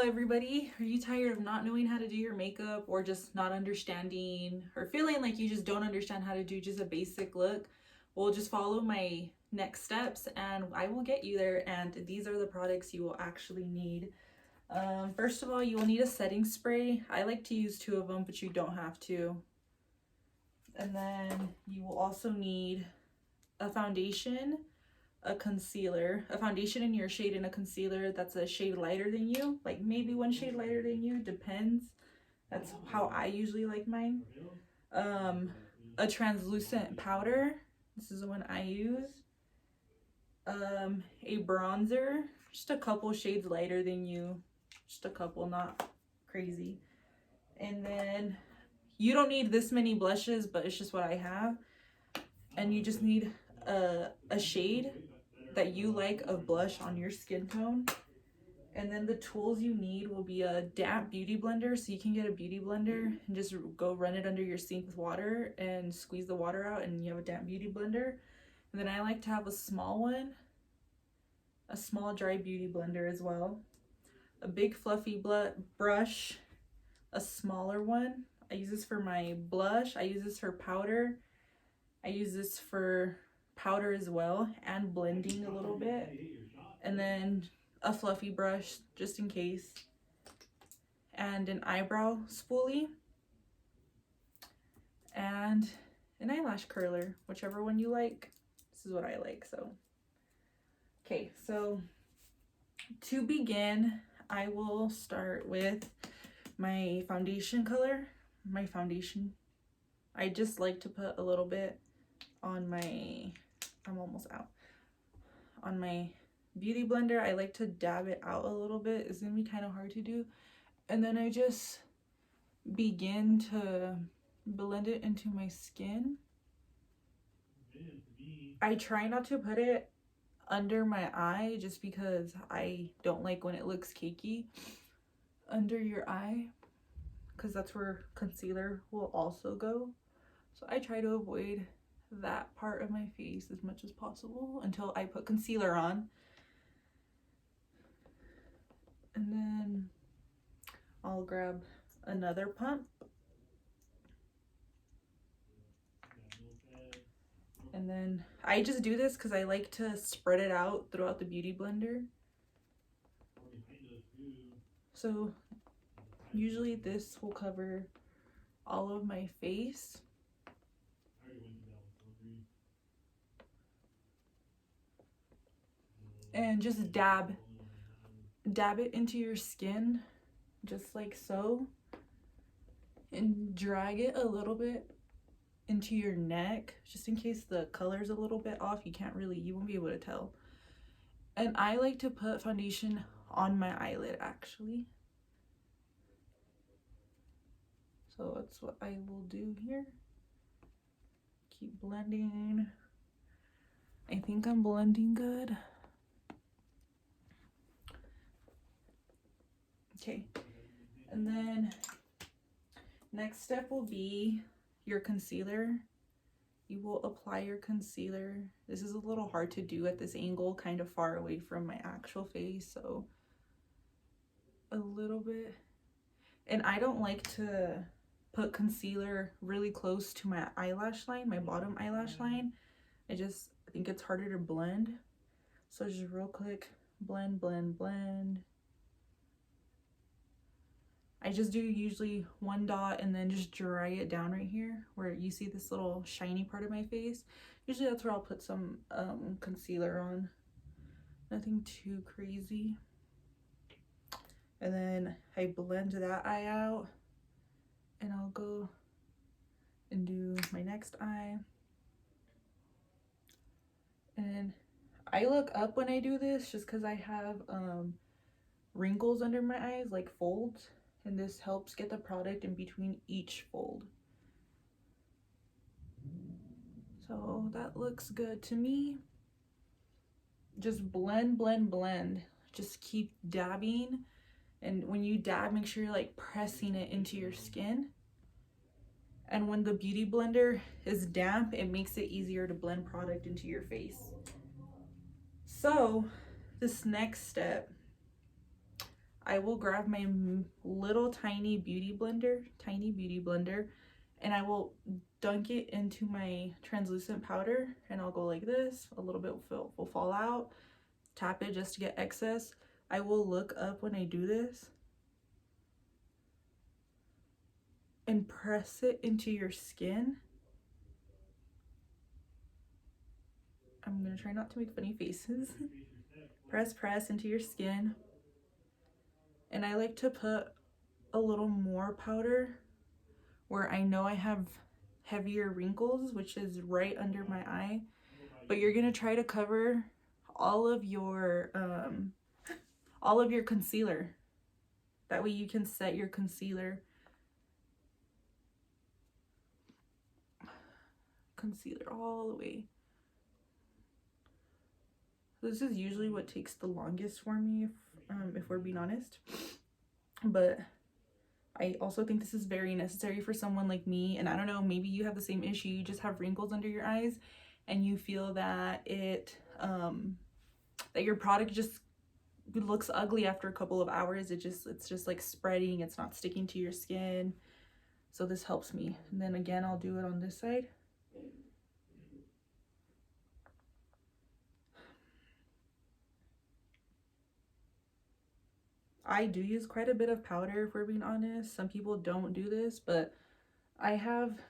everybody. Are you tired of not knowing how to do your makeup or just not understanding or feeling like you just don't understand how to do just a basic look? Well, just follow my next steps and I will get you there. And these are the products you will actually need. First of all, you will need a setting spray. I like to use 2 of them, but you don't have to. And then you will also need a foundation, a concealer, a foundation in your shade, and a concealer that's a shade lighter than you, like maybe 1 shade lighter than you, depends. That's how I usually like mine. A translucent powder, this is the one I use. A bronzer, just a couple shades lighter than you, just a couple, not crazy. And then you don't need this many blushes, but it's just what I have. And you just need a shade that you like of blush on your skin tone. And then the tools you need will be a damp beauty blender. So you can get a beauty blender and just go run it under your sink with water and squeeze the water out and you have a damp beauty blender. And then I like to have a small one, a small dry beauty blender as well. A big fluffy brush, a smaller one. I use this for my blush. I use this for powder. I use this for powder as well and blending a little bit. And then a fluffy brush just in case. And an eyebrow spoolie. And an eyelash curler, whichever one you like. This is what I like, so. Okay, so to begin, I will start with my foundation color. My foundation, I just like to put a little bit on my, I'm almost out, on my beauty blender. I like to dab it out a little bit. It's gonna be kind of hard to do. And then I just begin to blend it into my skin. I try not to put it under my eye just because I don't like when it looks cakey under your eye, because that's where concealer will also go. So I try to avoid that part of my face as much as possible until I put concealer on. And then I'll grab another pump. And then I just do this because I like to spread it out throughout the beauty blender. So usually this will cover all of my face. And just dab it into your skin, just like so. And drag it a little bit into your neck, just in case the color's a little bit off. You won't be able to tell. And I like to put foundation on my eyelid actually. So that's what I will do here. Keep blending. I think I'm blending good. Okay, and then next step will be your concealer. You will apply your concealer. This is a little hard to do at this angle, kind of far away from my actual face, so a little bit. And I don't like to put concealer really close to my eyelash line, my bottom eyelash line. I think it's harder to blend. So just real quick, blend, blend, blend. I just do usually 1 dot and then just dry it down right here where you see this little shiny part of my face. Usually that's where I'll put some concealer on. Nothing too crazy. And then I blend that eye out and I'll go and do my next eye. And I look up when I do this just because I have wrinkles under my eyes, like folds. And this helps get the product in between each fold. So that looks good to me. Just blend, blend, blend. Just keep dabbing. And when you dab, make sure you're like pressing it into your skin. And when the beauty blender is damp, it makes it easier to blend product into your face. So this next step, I will grab my little tiny beauty blender, and I will dunk it into my translucent powder, and I'll go like this. A little bit will fall out. Tap it just to get excess. I will look up when I do this and press it into your skin. I'm gonna try not to make funny faces. Press into your skin. And I like to put a little more powder where I know I have heavier wrinkles, which is right under my eye. But you're gonna try to cover all of your concealer. That way you can set your concealer all the way. This is usually what takes the longest for me, if we're being honest. But I also think this is very necessary for someone like me. And I don't know, maybe you have the same issue. You just have wrinkles under your eyes and you feel that that your product just looks ugly after a couple of hours. It's just like spreading. It's not sticking to your skin. So this helps me. And then again, I'll do it on this side. I do use quite a bit of powder, if we're being honest. Some people don't do this, but I have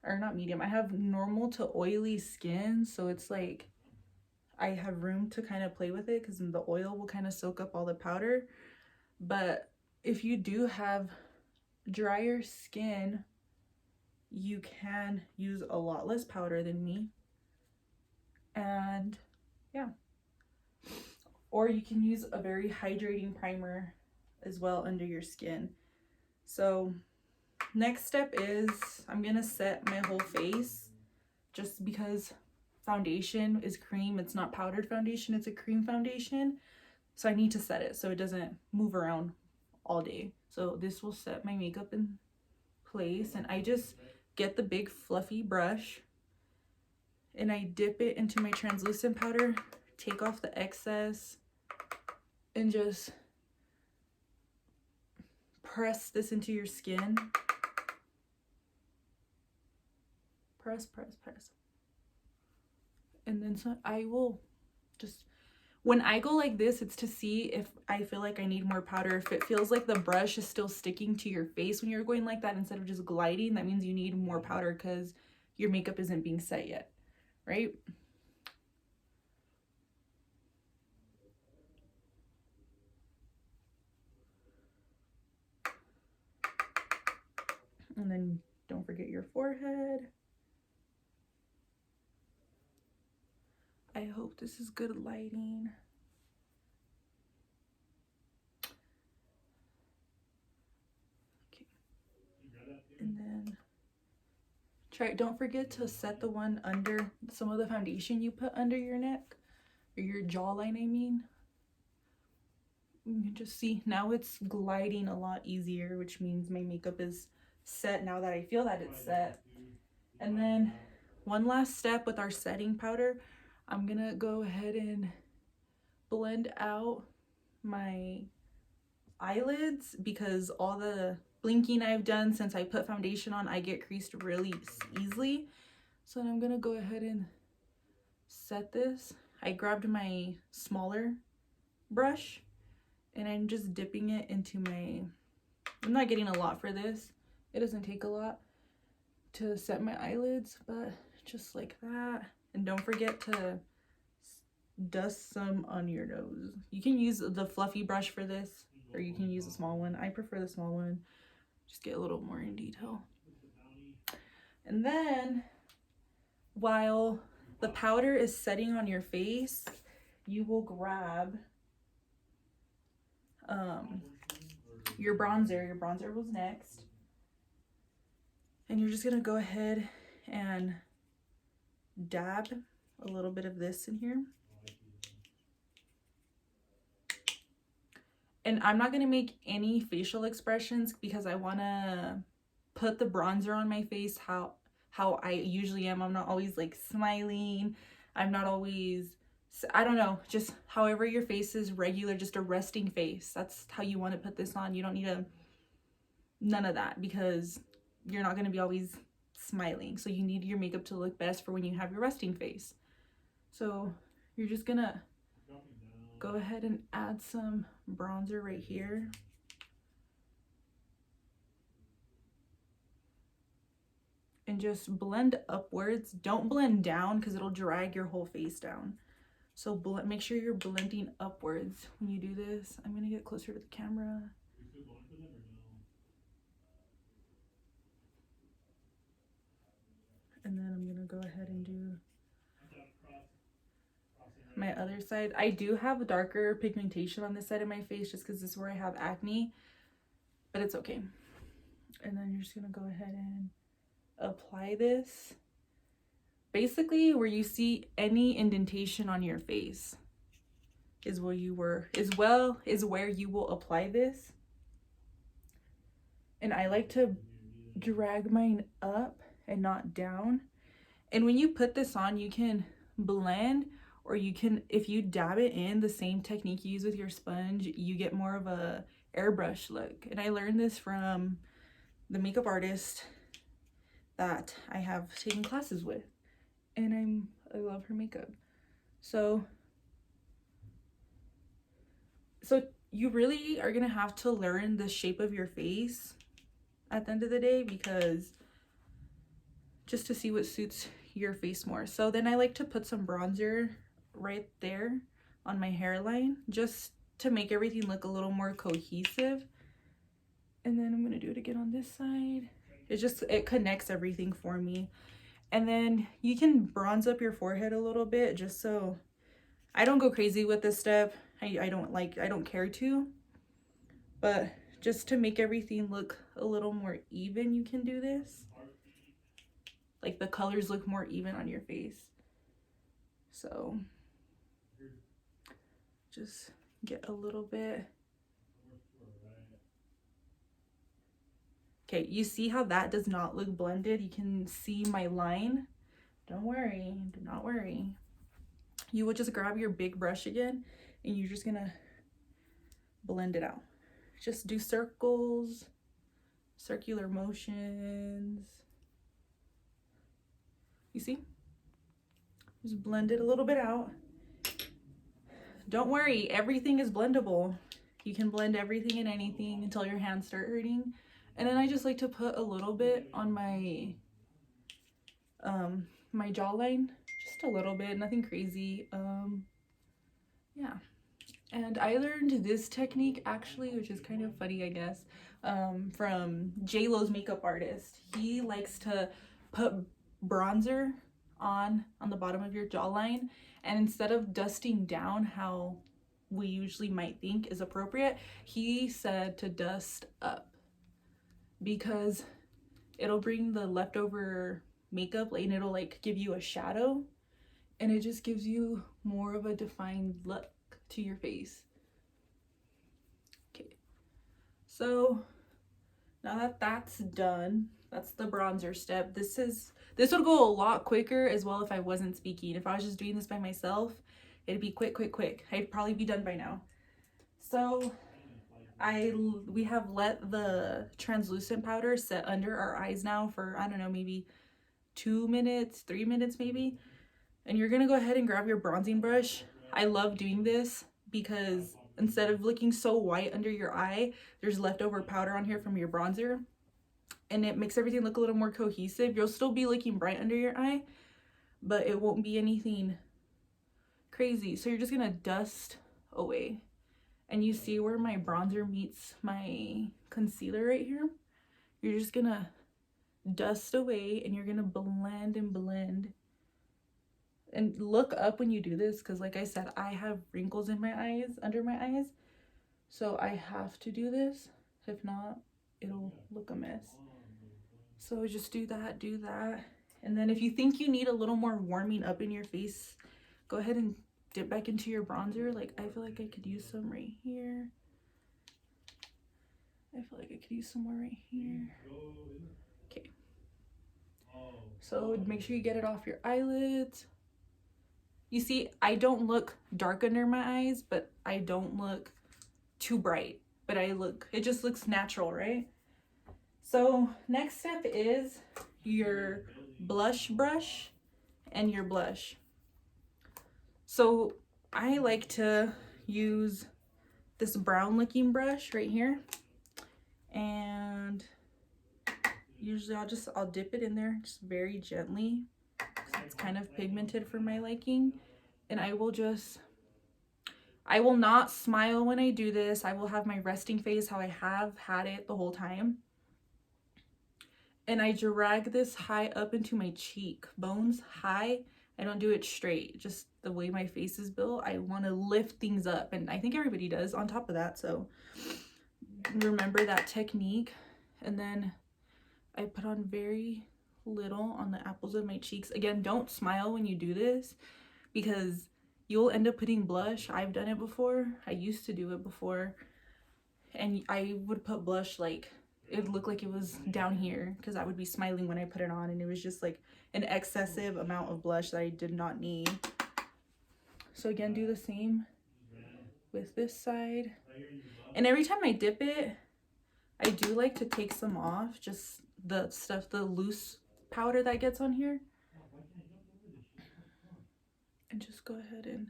I have normal to oily skin, so it's like I have room to kind of play with it because the oil will kind of soak up all the powder. But if you do have drier skin, you can use a lot less powder than me. And yeah. Or you can use a very hydrating primer as well under your skin. So next step is I'm gonna set my whole face, just because foundation is cream. It's not powdered foundation, it's a cream foundation. So I need to set it so it doesn't move around all day. So this will set my makeup in place, and I just get the big fluffy brush and I dip it into my translucent powder, take off the excess, and just press this into your skin. Press. And then so I will just, when I go like this, it's to see if I feel like I need more powder. If it feels like the brush is still sticking to your face when you're going like that instead of just gliding, that means you need more powder because your makeup isn't being set yet, right? And then don't forget your forehead. I hope this is good lighting. Okay. And then don't forget to set the one under some of the foundation you put under your neck, or your jawline, I mean. You can just see now it's gliding a lot easier, which means my makeup is set now that I feel that it's set. And then one last step with our setting powder, I'm gonna go ahead and blend out my eyelids, because all the blinking I've done since I put foundation on, I get creased really easily. So I'm gonna go ahead and set this. I grabbed my smaller brush and I'm just dipping it into my, I'm not getting a lot for this. It doesn't take a lot to set my eyelids, but just like that. And don't forget to dust some on your nose. You can use the fluffy brush for this, or you can use a small one. I prefer the small one. Just get a little more in detail. And then while the powder is setting on your face, you will grab your bronzer. Your bronzer was next. And you're just gonna go ahead and dab a little bit of this in here. And I'm not gonna make any facial expressions because I wanna put the bronzer on my face how I usually am. I'm not always like smiling. I'm not always So, I don't know, just however your face is regular, just a resting face. That's how you want to put this on. You don't need none of that because you're not going to be always smiling. So you need your makeup to look best for when you have your resting face. So you're just going to go ahead and add some bronzer right here. And just blend upwards. Don't blend down because it'll drag your whole face down. So make sure you're blending upwards when you do this. I'm gonna get closer to the camera. And then I'm gonna go ahead and do my other side. I do have a darker pigmentation on this side of my face just because this is where I have acne, but it's okay. And then you're just gonna go ahead and apply this. Basically, where you see any indentation on your face is where you where you will apply this. And I like to drag mine up and not down. And when you put this on, you can blend, or you can, if you dab it in the same technique you use with your sponge, you get more of a airbrush look. And I learned this from the makeup artist that I have taken classes with, and I love her makeup. So you really are gonna have to learn the shape of your face at the end of the day, because just to see what suits your face more. So then I like to put some bronzer right there on my hairline just to make everything look a little more cohesive. And then I'm gonna do it again on this side. It connects everything for me. And then you can bronze up your forehead a little bit, just so I don't go crazy with this step. I don't care to, but just to make everything look a little more even, you can do this. Like the colors look more even on your face. So just get a little bit. Okay, you see how that does not look blended? You can see my line. Don't worry, do not worry. You will just grab your big brush again and you're just gonna blend it out. Just do circles, circular motions. You see? Just blend it a little bit out. Don't worry, everything is blendable. You can blend everything and anything until your hands start hurting. And then I just like to put a little bit on my my jawline, just a little bit, nothing crazy. Yeah. And I learned this technique actually, which is kind of funny, I guess, from J-Lo's makeup artist. He likes to put bronzer on the bottom of your jawline, and instead of dusting down how we usually might think is appropriate, he said to dust up, because it'll bring the leftover makeup and it'll like give you a shadow, and it just gives you more of a defined look to your face. Okay, so now that that's done, that's the bronzer step. This would go a lot quicker as well if I wasn't speaking. If I was just doing this by myself, it'd be quick. I'd probably be done by now. So we have let the translucent powder set under our eyes now for, I don't know, maybe 2 minutes, 3 minutes maybe. And you're gonna go ahead and grab your bronzing brush. I love doing this because instead of looking so white under your eye, there's leftover powder on here from your bronzer, and it makes everything look a little more cohesive. You'll still be looking bright under your eye, but it won't be anything crazy. So you're just gonna dust away. And you see where my bronzer meets my concealer right here? You're just gonna dust away and you're gonna blend and blend. And look up when you do this, because like I said, I have wrinkles in my eyes, under my eyes. So I have to do this. If not, it'll look a mess. So just do that. And then if you think you need a little more warming up in your face, go ahead and dip back into your bronzer. Like I feel like I could use some right here. I feel like I could use some more right here. Okay. So make sure you get it off your eyelids. You see, I don't look dark under my eyes, but I don't look too bright. But it just looks natural, right? So next step is your blush brush and your blush. So I like to use this brown looking brush right here, and usually I'll dip it in there just very gently because it's kind of pigmented for my liking. And I will not smile when I do this. I will have my resting face how I have had it the whole time. And I drag this high up into my cheek bones, high. I don't do it straight, just the way my face is built. I want to lift things up, and I think everybody does on top of that. So remember that technique. And then I put on very little on the apples of my cheeks. Again, don't smile when you do this because you'll end up putting blush. I've done it before. I used to do it before. And I would put blush like it looked like it was down here because I would be smiling when I put it on, and it was just like an excessive amount of blush that I did not need. So again, do the same with this side. And every time I dip it, I do like to take some off, just the loose powder that gets on here. And just go ahead and,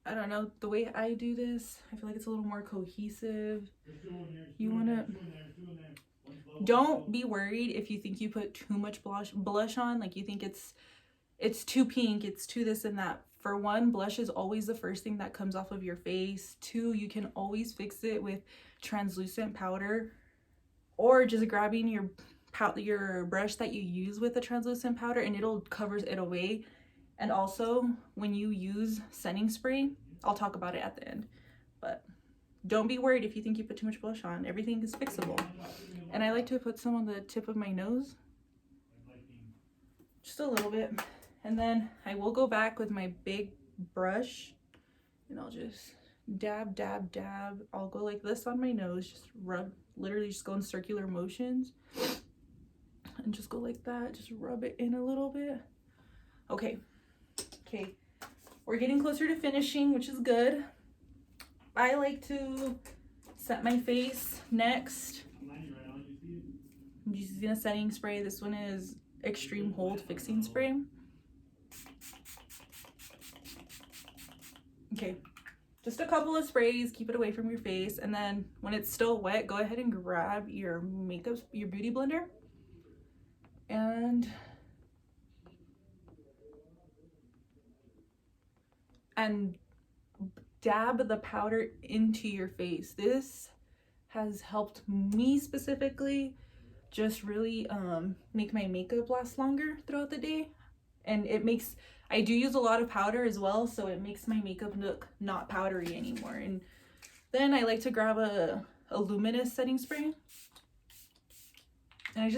I don't know, the way I do this, I feel like it's a little more cohesive. You want to, don't be worried if you think you put too much blush on, like you think it's too pink, it's too this and that. For one, blush is always the first thing that comes off of your face. Two, you can always fix it with translucent powder, or just grabbing your brush that you use with the translucent powder and it'll cover it away. And also, when you use setting spray, I'll talk about it at the end, but don't be worried if you think you put too much blush on. Everything is fixable. And I like to put some on the tip of my nose, just a little bit. And then I will go back with my big brush and I'll just dab, dab, dab. I'll go like this on my nose, just rub, literally just go in circular motions and just go like that, just rub it in a little bit. Okay, we're getting closer to finishing, which is good. I like to set my face next. I'm using a setting spray. This one is Extreme Hold Fixing Spray. Okay, just a couple of sprays, keep it away from your face, and then when it's still wet, go ahead and grab your beauty blender and dab the powder into your face. This has helped me specifically just really make my makeup last longer throughout the day. And I do use a lot of powder as well, so it makes my makeup look not powdery anymore. And then I like to grab a luminous setting spray. And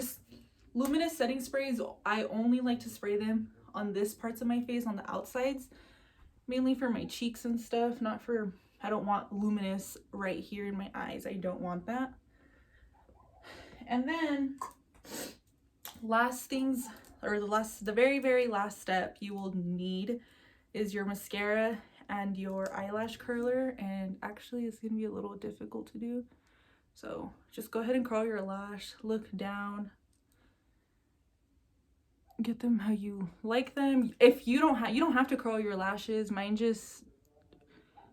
luminous setting sprays, I only like to spray them on this parts of my face, on the outsides, mainly for my cheeks and stuff, I don't want luminous right here in my eyes. I don't want that. And then the very, very last step you will need is your mascara and your eyelash curler. And actually it's gonna be a little difficult to do. So just go ahead and curl your lash, look down, get them how you like them. If you don't have to curl your lashes.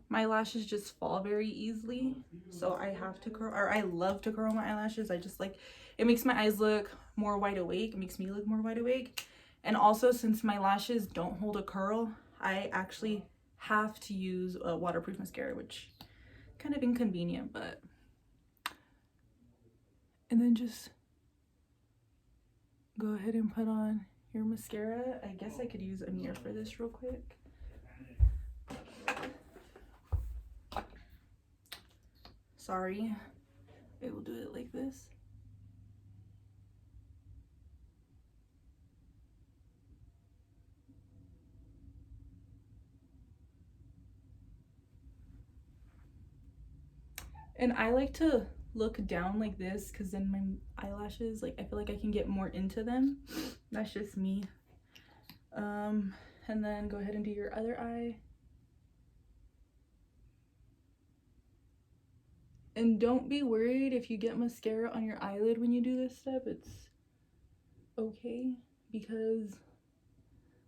My lashes just fall very easily, so I have to curl, or I love to curl my eyelashes. I just like, it makes my eyes look more wide awake. It makes me look more wide awake. And also, since my lashes don't hold a curl, I actually have to use a waterproof mascara, which is kind of inconvenient, but. And then just go ahead and put on your mascara. I guess I could use a mirror for this real quick. Sorry, I will do it like this. And I like to look down like this because then my eyelashes, like, I feel like I can get more into them. That's just me. And then go ahead and do your other eye. And don't be worried if you get mascara on your eyelid when you do this step. It's okay, because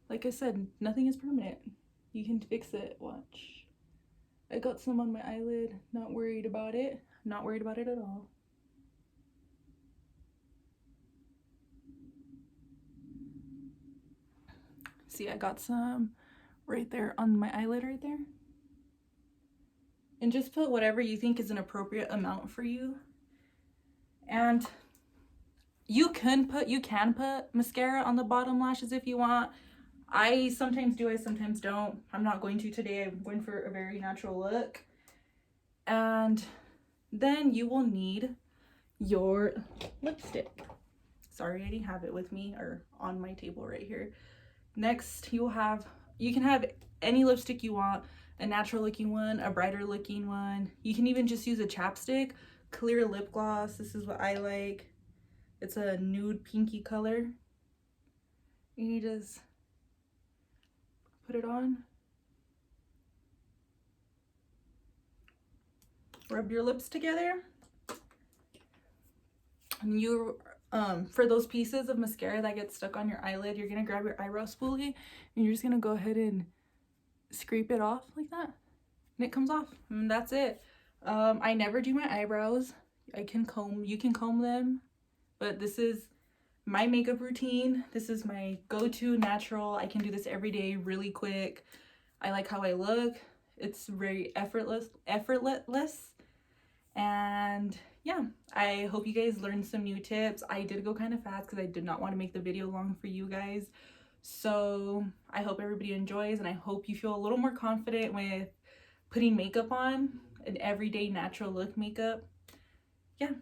like I said, nothing is permanent. You can fix it. Watch. I got some on my eyelid. Not worried about it. Not worried about it at all. See, I got some right there on my eyelid right there. And just put whatever you think is an appropriate amount for you. And you can put mascara on the bottom lashes if you want. I sometimes do, I sometimes don't. I'm not going to today. I'm going for a very natural look. And then you will need your lipstick. Sorry, I didn't have it with me or on my table right here. Next, you can have any lipstick you want, a natural looking one, a brighter looking one. You can even just use a chapstick, clear lip gloss. This is what I like. It's a nude pinky color. And you just put it on. Rub your lips together. And you, for those pieces of mascara that get stuck on your eyelid, you're gonna grab your eyebrow spoolie and you're just gonna go ahead and scrape it off like that. And it comes off. And that's it. I never do my eyebrows. You can comb them. But this is my makeup routine. This is my go-to natural. I can do this every day really quick. I like how I look. It's very effortless. And yeah, I hope you guys learned some new tips. I did go kind of fast because I did not want to make the video long for you guys. So I hope everybody enjoys, and I hope you feel a little more confident with putting makeup on, an everyday natural look makeup. Yeah.